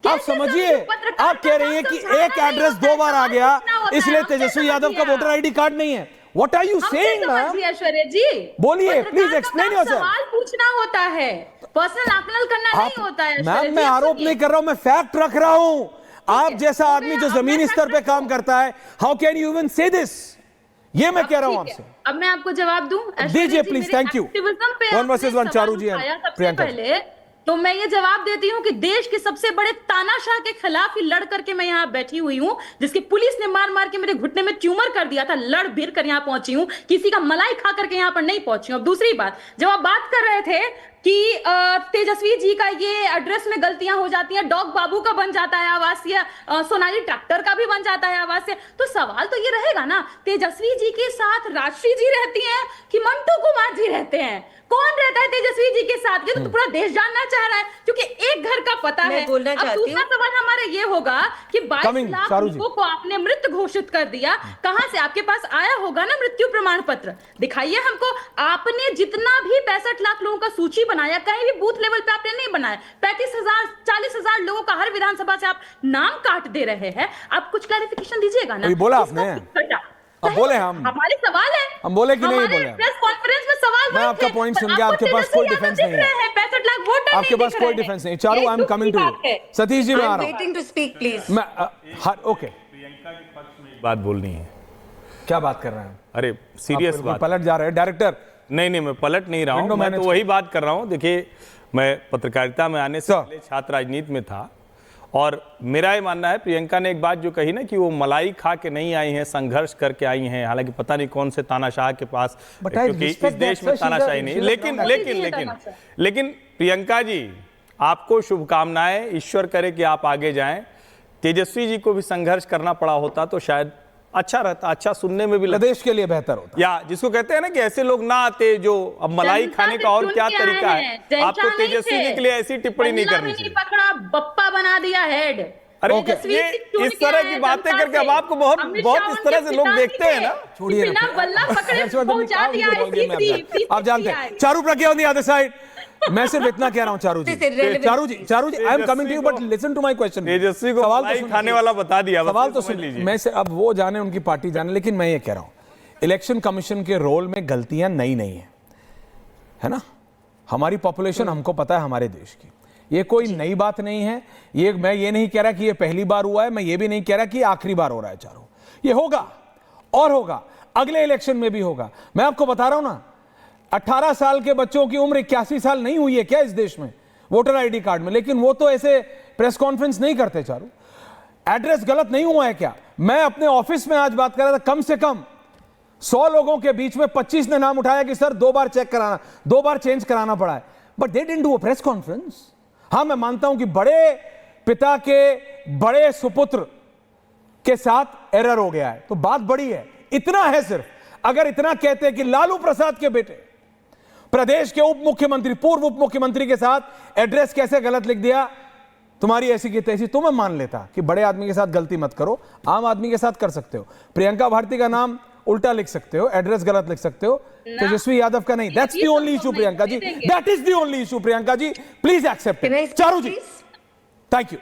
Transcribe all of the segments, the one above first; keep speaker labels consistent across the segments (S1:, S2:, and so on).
S1: आप समझिए, आप कह रही हैं कि एक एड्रेस 2 बार आ गया इसलिए तेजस्वी यादव का वोटर आईडी कार्ड नहीं है। What are you saying ma'am?
S2: Aishwarya ji
S1: बोलिए, प्लीज एक्सप्लेन योरसेल्फ।
S2: सवाल पूछना होता है, पर्सनल आकलन करना नहीं होता है।
S1: मैम मैं आरोप नहीं कर रहा हूं, मैं फैक्ट रख रहा हूं। आप जैसा आदमी जो जमीनी स्तर पे काम करता है, हाउ कैन यू इवन से दिस? ये मैं कह रहा हूं आपसे।
S2: अब मैं आपको जवाब दूं?
S1: दीजिए please, thank you. 1 versus 1 Charu ji हैं प्रियंका।
S2: पहले तो मैं ये जवाब देती हूँ कि देश के सबसे बड़े तानाशाह के खिलाफ ही लड़ करके मैं यहाँ बैठी हुई हूँ, जिसकी पुलिस ने मार मार के मेरे घुटने में ट्यूमर कर दिया था, लड़ भिड़ कर यहाँ पहुंची हूँ, किसी का मलाई खा करके यहाँ पर नहीं पहुंची हूँ। अब दूसरी बात, जब आप बात कर रहे थे कि तेजस्वी जी का ये एड्रेस में गलतियां हो जाती हैं, डॉग बाबू का बन जाता है आवासीय, सोनाली ट्रैक्टर का भी बन जाता है आवासीय, तो सवाल तो ये रहेगा ना, तेजस्वी जी के साथ राजश्री जी रहती हैं कि मंटू कुमार जी रहते हैं? कौन रहता है तेजस्वी जी के साथ? ये तो पूरा देश जानना चाह रहा है, क्योंकि एक घर का पता है। अब दूसरा सवाल हमारा ये होगा कि 22 लाख लोगों को आपने मृत घोषित कर दिया, कहां से? आपके पास आया होगा ना मृत्यु प्रमाण पत्र, दिखाइए हमको। आपने जितना भी 65 लाख लोगों का सूची बनाया, कहीं भी बूथ लेवल पे आपने नहीं बनाया। 35,000 40,000 लोगों का हर विधानसभा से आप नाम काट दे रहे हैं। आप कुछ क्लैरिफिकेशन दीजिएगा ना।
S1: बोला आपने, अब बोले
S2: हमारे सवाल है,
S1: हम बोले कि नहीं बोले?
S2: प्रेस कॉन्फ्रेंस में सवाल
S1: मैं आपका पॉइंट सुन गया, आपके पास कोई डिफेंस नहीं है,
S2: 65 लाख वोटर
S1: आपके पास कोई डिफेंस नहीं। Charu, I am coming to you. Satish ji मैं आ रहा हूं।
S3: Waiting to speak please.
S1: मैं ओके,
S4: प्रियंका के पक्ष में बात बोलनी है।
S1: क्या बात कर रहे हैं?
S4: अरे सीरियस बात।
S1: पलट जा रहे हैं डायरेक्टर?
S4: नहीं, मैं पलट नहीं रहा हूं, मैं तो वही बात कर रहा हूं। देखिए, मैं पत्रकारिता में आने से पहले छात्र राजनीति में था, और मेरा ये मानना है, प्रियंका ने एक बात जो कही ना कि वो मलाई खा के नहीं आई हैं, संघर्ष करके आई हैं, हालांकि पता नहीं कौन से तानाशाह के पास, क्योंकि इस देश में तानाशाही नहीं। लेकिन प्रियंका जी, आपको शुभकामनाएं, ईश्वर करे कि आप आगे जाएं। तेजस्वी जी को भी संघर्ष करना पड़ा होता तो शायद अच्छा रहता, अच्छा सुनने में भी
S1: देश के लिए बेहतर होता।
S4: या जिसको कहते हैं ना कि ऐसे लोग ना आते जो अब मलाई खाने का और क्या तरीका है। आपको तेजस्वी जी के लिए ऐसी टिप्पणी नहीं करनी चाहिए।
S2: पकड़ा, बप्पा बना दिया हेड।
S4: अरे ये इस तरह की बातें करके अब आपको बहुत इस तरह से लोग देखते हैं ना।
S1: छोड़िए, आप जानते हैं। Charu Pragya on the other side. मैं सिर्फ इतना कह रहा हूं Charu ji, I am coming to you, but listen to my question.
S4: Tejashwi को मलाई खाने वाला बता दिया,
S1: सवाल तो सुन लीजिए। मैं से अब वो जाने, उनकी पार्टी जाने, लेकिन मैं ये कह रहा हूं, इलेक्शन कमीशन के रोल में गलतियां नई नहीं है ना। हमारी पॉपुलेशन हमको पता है हमारे देश की, ये कोई नई बात नहीं है। ये मैं ये नहीं कह रहा कि ये पहली बार हुआ है, मैं ये भी नहीं कह रहा कि आखिरी बार हो रहा है। चारों ये होगा और होगा, अगले इलेक्शन में भी होगा। मैं आपको बता रहा हूं ना, 18 साल के बच्चों की उम्र 81 साल नहीं हुई है क्या इस देश में वोटर आईडी कार्ड में? लेकिन वो तो ऐसे प्रेस कॉन्फ्रेंस नहीं करते। चारू, एड्रेस गलत नहीं हुआ है क्या? मैं अपने ऑफिस में आज बात कर रहा था, कम से कम 100 लोगों के बीच में 25 ने नाम उठाया कि सर 2 बार चेक कराना, 2 बार चेंज कराना पड़ा है, but they didn't do a press conference. हां, मैं मानता हूं कि बड़े पिता के बड़े सुपुत्र के साथ एरर हो गया है, तो बात बड़ी है, इतना है सिर्फ। अगर इतना कहते कि लालू प्रसाद के बेटे प्रदेश के उप मुख्यमंत्री, पूर्व उप मुख्यमंत्री के साथ एड्रेस कैसे गलत लिख दिया, तुम्हारी ऐसी की तैसी, तो मैं मान लेता कि बड़े आदमी के साथ गलती मत करो, आम आदमी के साथ कर सकते हो। प्रियंका भारती का नाम उल्टा लिख सकते हो, एड्रेस गलत लिख सकते हो, तेजस्वी यादव का नहीं। That's the only issue Priyanka ji, that is the only issue Priyanka ji, please accept it. Charu ji, thank you.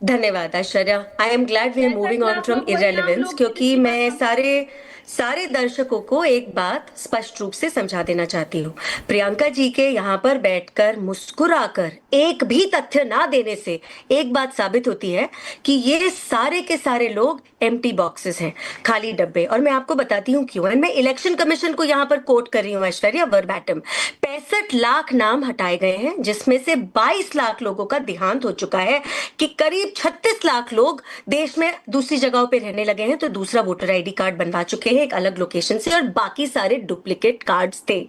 S3: धन्यवाद Aishwarya. I am glad we are moving on from irrelevance, क्योंकि मैं सारे दर्शकों को एक बात स्पष्ट रूप से समझा देना चाहती हूँ। प्रियंका जी के यहाँ पर बैठकर मुस्कुराकर एक भी तथ्य ना देने से एक बात साबित होती है कि ये सारे के सारे लोग एम्प्टी बॉक्सेस हैं, खाली डब्बे। और मैं आपको बताती हूँ क्यों। मैं इलेक्शन कमीशन को यहाँ पर कोट कर रही हूँ ऐश्वर्या, वर्बैटम। 65 लाख नाम हटाए गए हैं, जिसमें से 22 लाख लोगों का देहांत हो चुका है, कि करीब 36 लाख लोग देश में दूसरी जगहों पे रहने लगे हैं, तो दूसरा वोटर आईडी कार्ड बनवा चुके हैं एक अलग लोकेशन से, और बाकी सारे डुप्लीकेट कार्ड्स थे।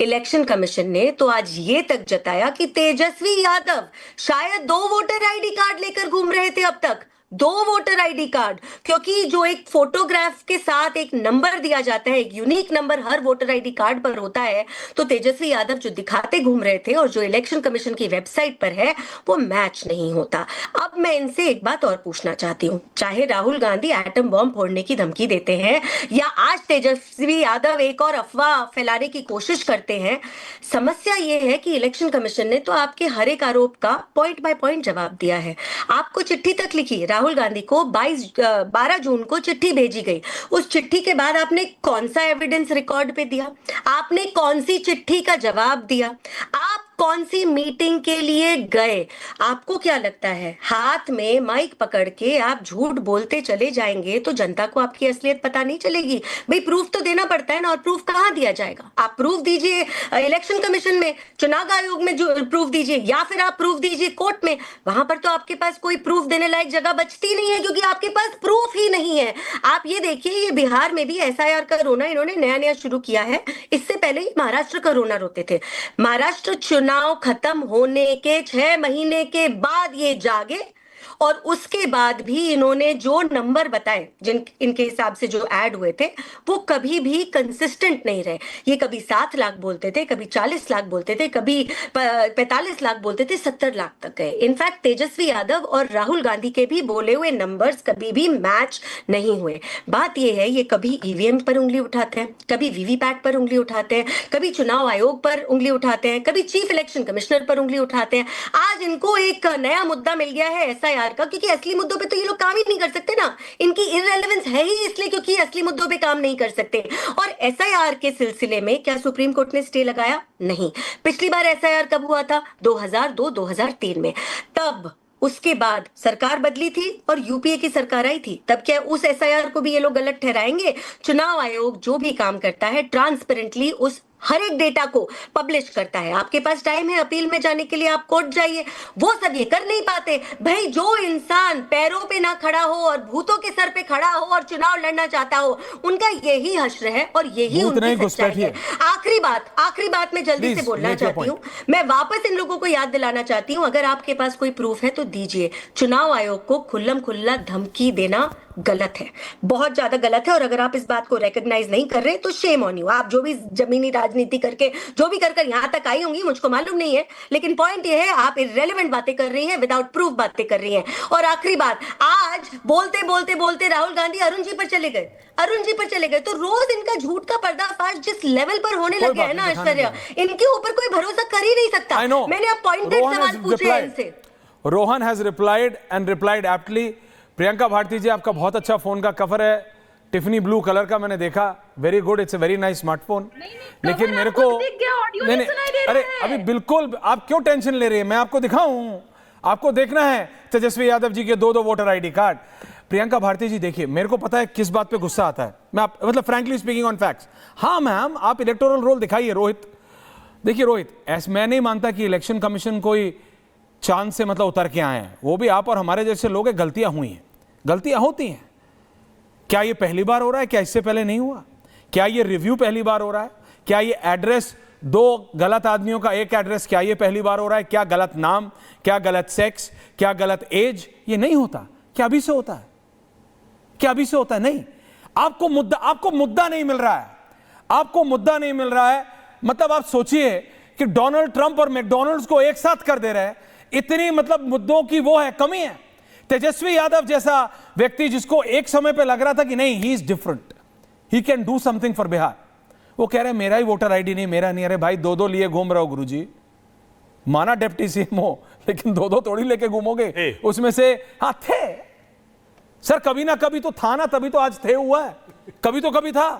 S3: इलेक्शन कमीशन ने तो आज ये तक जताया कि तेजस्वी यादव शायद 2 वोटर आईडी कार्ड लेकर घूम रहे थे अब तक, 2 वोटर आईडी कार्ड, क्योंकि जो एक फोटोग्राफ के साथ एक नंबर दिया जाता है, एक यूनिक नंबर हर वोटर आईडी कार्ड पर होता है, तो तेजस्वी यादव जो दिखाते घूम रहे थे और जो इलेक्शन कमीशन की वेबसाइट पर है वो मैच नहीं होता। अब मैं इनसे एक बात और पूछना चाहती हूँ, चाहे राहुल गांधी एटम बॉम्ब फोड़ने की धमकी देते हैं या आज तेजस्वी यादव एक और अफवाह फैलाने की कोशिश करते हैं, समस्या ये है कि इलेक्शन कमीशन ने तो आपके हर एक आरोप का पॉइंट बाय पॉइंट जवाब दिया है। आपको चिट्ठी तक लिखी, राहुल गांधी को 12 जून को चिट्ठी भेजी गई। उस चिट्ठी के बाद आपने कौन सा एविडेंस रिकॉर्ड पे दिया? आपने कौन सी चिट्ठी का जवाब दिया? आप कौन सी मीटिंग के लिए गए? आपको क्या लगता है हाथ में माइक पकड़ के आप झूठ बोलते चले जाएंगे तो जनता को आपकी असलियत पता नहीं चलेगी? भाई प्रूफ तो देना पड़ता है ना, और प्रूफ कहाँ दिया जाएगा? आप प्रूफ दीजिए इलेक्शन कमीशन में, चुनाव आयोग में जो प्रूफ दीजिए, या फिर आप प्रूफ दीजिए कोर्ट में। वहां पर तो आपके पास कोई प्रूफ देने लायक जगह बचती नहीं है, क्योंकि आपके पास प्रूफ ही नहीं है। आप ये देखिए, ये बिहार में भी SIR का रोना इन्होंने नया नया शुरू किया है। इससे पहले ही महाराष्ट्र का रोना रोते थे। महाराष्ट्र चुनाव खत्म होने के 6 महीने के बाद ये जागे, और उसके बाद भी इन्होंने जो नंबर बताए, जिन इनके हिसाब से जो ऐड हुए थे, वो कभी भी कंसिस्टेंट नहीं रहे। ये कभी 7 लाख बोलते थे, कभी 40 लाख बोलते थे, कभी 45 लाख बोलते थे, 70 लाख तक गए। इनफैक्ट तेजस्वी यादव और राहुल गांधी के भी बोले हुए नंबर्स कभी भी मैच नहीं हुए। बात ये है, ये कभी EVM पर उंगली उठाते हैं, कभी VVPAT पर उंगली उठाते हैं, कभी चुनाव आयोग पर उंगली उठाते हैं, कभी चीफ इलेक्शन कमिश्नर पर उंगली उठाते हैं। आज इनको एक नया मुद्दा मिल गया है SIR का, क्योंकि असली मुद्दों पे तो ये लोग काम ही नहीं कर सकते ना। इनकी इररिलेवेंस है ही इसलिए क्योंकि असली मुद्दों पे काम नहीं कर सकते। और SIR के सिलसिले में क्या सुप्रीम कोर्ट ने स्टे लगाया? नहीं। पिछली बार SIR कब हुआ था? 2002-2003 में। तब उसके बाद सरकार बदली थी और UPA की सरकार आई थी। तब क्या उस SIR को भी ये लोग गलत ठहराएंगे? चुनाव आयोग जो भी काम करता है ट्रांसपेरेंटली उस हर एक डेटा को पब्लिश करता है। आपके पास टाइम है अपील में जाने के लिए, आप कोर्ट जाइए। वो सब ये कर नहीं पाते। भाई जो इंसान पैरों पे ना खड़ा हो और भूतों के सर पे खड़ा हो और चुनाव लड़ना चाहता हो, उनका यही हश्र है और यही उनकी सच्चाई है। आखिरी बात मैं जल्दी से बोलना चाहती हूँ। मैं वापस इन लोगों को याद दिलाना चाहती हूँ, अगर आपके पास कोई प्रूफ है तो दीजिए। चुनाव आयोग को खुल्लम खुल्ला धमकी देना गलत है, बहुत ज्यादा गलत है। और अगर आप इस बात को रिकॉग्नाइज नहीं कर रहे तो शेम ऑन यू। आप जो भी जमीनी राजनीति करके जो भी कर यहां तक आई होंगी मुझको मालूम नहीं है, लेकिन पॉइंट ये है, आप इररिलेवेंट बातें कर रही हैं, विदाउट प्रूफ बातें कर रही हैं। और आखिरी बात, आज बोलते बोलते बोलते राहुल गांधी अरुण जी पर चले गए। तो रोज इनका झूठ का पर्दाफाश जिस लेवल पर होने लग गया है ना ऐश्वर्या, इनके ऊपर कोई भरोसा कर ही नहीं सकता। मैंने अब पॉइंटेड सवाल पूछे हैं इनसे।
S1: Rohan has replied aptly. Priyanka Bharti ji, आपका बहुत अच्छा फोन का कवर है, टिफनी ब्लू कलर का, मैंने देखा, very good, it's a very nice smartphone. लेकिन मेरे को नहीं, अरे अभी बिल्कुल, आप क्यों टेंशन ले रही है? मैं आपको दिखाऊं, आपको देखना है तेजस्वी यादव जी के 2 voter ID card. Priyanka Bharti ji देखिए, मेरे को पता है किस बात पे गुस्सा आता है, मैं मतलब फ्रैंकली स्पीकिंग ऑन फैक्ट्स। हाँ मैम, आप इलेक्टोरल रोल दिखाइए। रोहित, देखिए रोहित, मैं नहीं मानता कि इलेक्शन कमीशन कोई चांद से मतलब उतर के आए हैं। वो भी आप और हमारे जैसे लोग हैं, गलतियां हुई हैं, गलतियां होती हैं। क्या ये पहली बार हो रहा है? क्या इससे पहले नहीं हुआ? क्या ये रिव्यू पहली बार हो रहा है? क्या ये एड्रेस 2 गलत आदमियों का एक एड्रेस, क्या ये पहली बार हो रहा है? क्या गलत नाम, क्या गलत सेक्स, क्या गलत एज? ये नहीं होता। क्या अभी से होता है? क्या अभी से होता है? नहीं। आपको मुद्दा नहीं मिल रहा है, आपको मुद्दा नहीं मिल रहा है। मतलब आप सोचिए कि डोनाल्ड ट्रंप और मैकडोनल्ड्स को एक साथ कर दे रहे हैं, इतनी मतलब मुद्दों की वो है, कमी है। तेजस्वी यादव जैसा व्यक्ति जिसको एक समय पे लग रहा था कि नहीं, he is different, he can do something for Bihar, वो कह रहे हैं मेरा ही वोटर आईडी नहीं, मेरा नहीं। अरे भाई 2 लिए घूम रहे हो गुरुजी, माना डिप्टी CM हो, लेकिन 2 थोड़ी लेके घूमोगे। उसमें से हाँ थे सर, कभी ना कभी तो था ना, तभी तो आज थे हुआ है, कभी तो कभी था।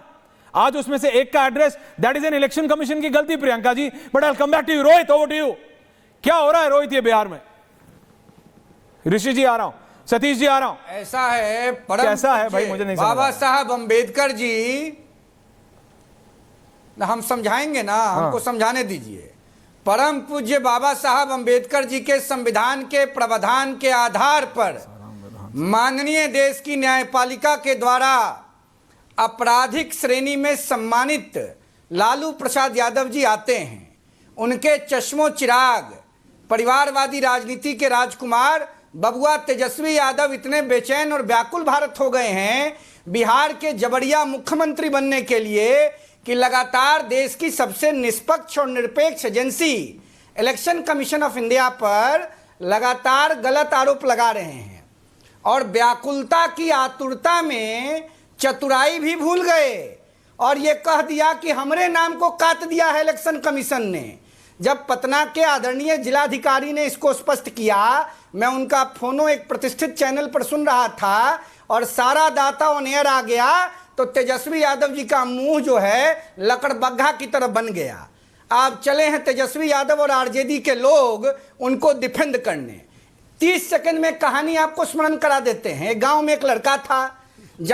S1: आज उसमें से एक का address, that is an election commission की गलती Priyanka ji. But I will come back to you. Rohit, over to you. क्या हो रहा है रोहित ये बिहार में? ऋषि जी आ रहा हूं, सतीश जी आ रहा हूं।
S5: ऐसा है,
S1: कैसा है भाई, मुझे नहीं समझ।
S5: बाबा साहब अंबेडकर जी, हम समझाएंगे ना, हमको समझाने दीजिए। परम पूज्य बाबा साहब अंबेडकर जी के संविधान के प्रावधान के आधार पर माननीय देश की न्यायपालिका के द्वारा आपराधिक श्रेणी में सम्मानित लालू प्रसाद यादव जी आते हैं। उनके चश्मो चिराग परिवारवादी राजनीति के राजकुमार बबुआ तेजस्वी यादव इतने बेचैन और व्याकुल भारत हो गए हैं बिहार के जबरिया मुख्यमंत्री बनने के लिए कि लगातार देश की सबसे निष्पक्ष और निरपेक्ष agency election commission of India पर लगातार गलत आरोप लगा रहे हैं और व्याकुलता की आतुरता में चतुराई भी भूल गए और ये कह दिया कि हमरे नाम को काट दिया है इलेक्शन कमीशन ने। जब पटना के आदरणीय जिलाधिकारी ने इसको स्पष्ट किया, मैं उनका फोनो एक प्रतिष्ठित चैनल पर सुन रहा था और सारा डाटा ऑन एयर आ गया, तो तेजस्वी यादव जी का मुंह जो है लकड़बग्घा की तरह बन गया। आप चले हैं तेजस्वी यादव और आरजेडी के लोग उनको डिफेंड करने। 30 सेकंड में कहानी आपको स्मरण करा देते हैं। गांव में एक लड़का था,